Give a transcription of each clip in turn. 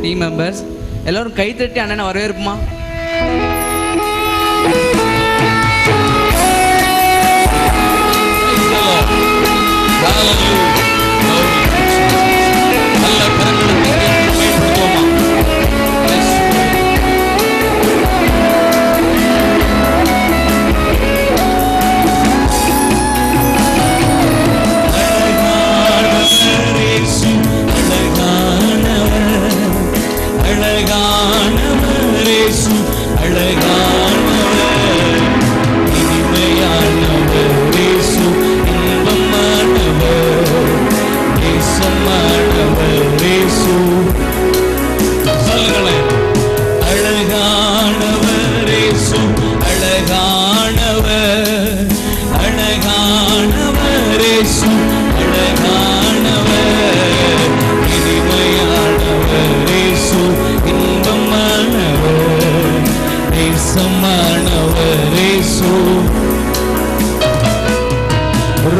Team members எல்லோரும் கைத்தட்டி அண்ணனை வரவேற்புமா.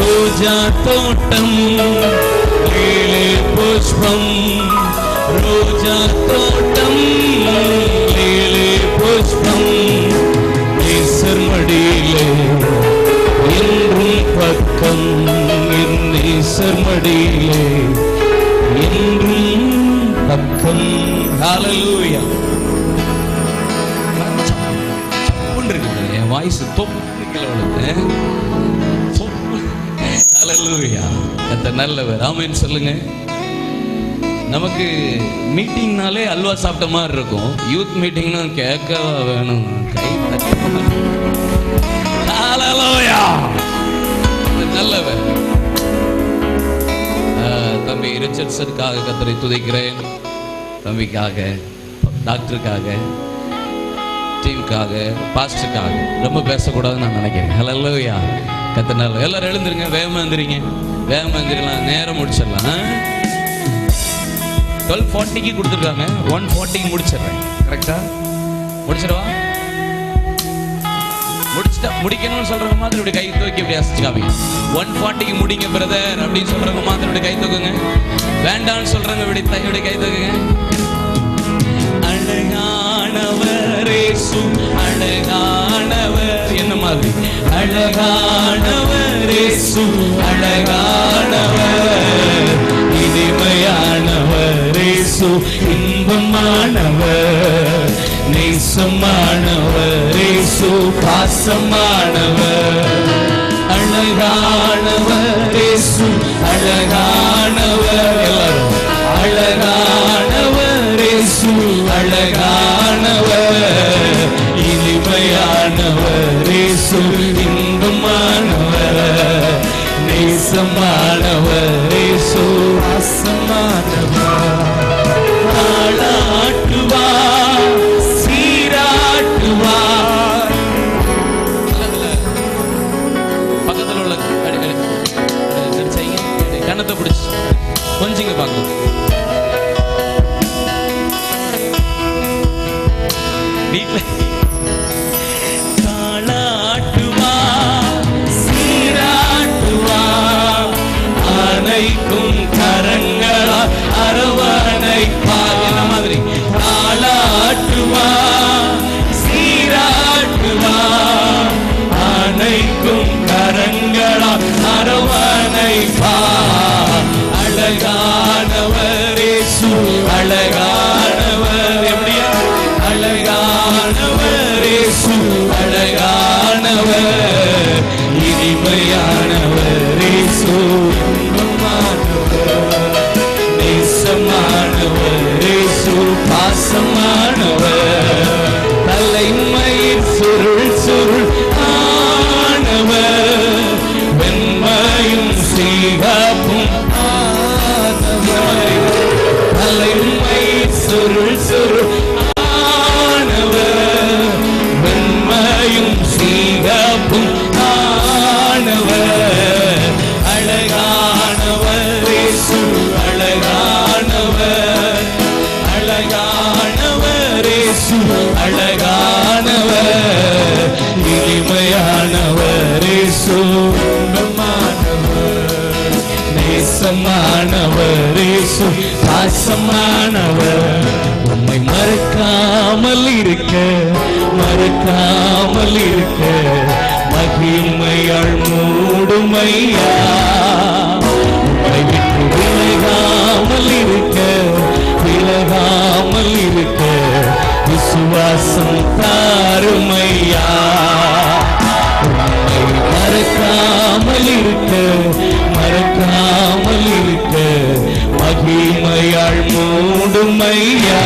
ரோஜா தோட்டம் லேலே புஷ்பம், ரோஜா தோட்டம் லேலே புஷ்பம், நேசர் மடியிலே என்றும் பக்கம், என் நேசர் மடியிலே என்றும் பக்கம். ஹல்லேலூயா. என் வாய்ஸ் ஹல்லேலூயா. கர்த்தர் நல்லவர். ஆமென் சொல்லுங்க. நமக்கு மீட்டிங்னாலே அல்வா சாப்பிட்ட மாதிரி இருக்கும். யூத் மீட்டிங்னா கேட்கவா வேணும், கை தட்ட. ஹல்லேலூயா. நல்லவர். தம்பி ரிச்சர்ட்ஸனுக்காக கர்த்தரை துதிக்கிறேன். தம்பிக்காக, டாக்டருக்காக, டீமுக்காக, பாஸ்டருக்காக ரொம்ப பேசக்கூடாதுன்னு நான் நினைக்கிறேன். ஹல்லேலூயா. கத்தனால எல்லாரும் எழுந்துருங்க, வேகமா எழுந்துறீங்க, வேகமா எழுந்திரலாம், நேரம் முடிச்சிடலாம். 12:40 கொடுத்துருக்காங்க, 1:40 முடிச்சிடுறேன். கரெக்டா முடிச்சிடவா? முடிக்கணும்னு சொல்றவங்க மாத்திரம் இப்படி கை தூக்கி இப்படி அசைச்சுக்காம 1:40 முடிங்க பிரதர் அப்படின்னு சொல்றவங்க மாத்திரம் இப்படி கை தூக்குங்க. வேண்டான்னு சொல்றவங்க இப்படி கை தூக்குங்க. அழகானவர் இயேசு, அழகானவர். என்ன மாதிரி? அழகானவர் இயேசு, அழகானவர், இனிமையானவர் இயேசு, இன்பமானவர், நேசமானவர் இயேசு, பாசமானவர். அழகானவர் இயேசு, அழகானவர். எல்லாரும் அழகானவர் இயேசு, அழகானவர், இனிமையானவர் இயேசு, இன்பமானவர், நேசமானவர் இயேசு, பாசமானவர். தாளாட்டுவார், சீராட்டுவார். பக்கத்தில் உள்ள கண்ணத்தை பிடிச்சி கொஞ்சிங்க பார்க்கலாம். தாளாட்டுவார், சீராட்டுவார், அனைக்கும் கரங்களா அரவணைப்பார். என்ன மாதிரி? தாளாட்டுவார், சீராட்டுவார், அனைக்கும் கரங்களா அரவணைப்பார். அழகானவர் இயேசு, அழகானவர். எப்படியா? அழகானவர் இயேசு, அழகானவர், இனிமையானவர் இயேசு, இன்பமானவர், நேசமானவர் இயேசு, பாசமானவர். தலைமையில் சுருள் சுருள் ஆனவர், வெண்மையும் சிகப்பும் ஆனவர். தலைமையில் சுருள் சுருள் ஆனவர், வெண்மையும் சிகப்பும் ஆனவர். அழகானவர் இயேசு, அழகானவர், அழகானவர் இயேசு, அழகானவர், இனிமையானவர் இயேசு, இன்பமானவர், நேசமானவர் இயேசு, பாசமானவர். இருக்க மறக்காமல் இருக்க மகிமையால் மூடுமையா உம்மை விட்டு விலகாமல் இருக்க விசுவாசம் தாருமையா உம்மை மறக்காமல் இருக்க மகிமையால் மூடுமையா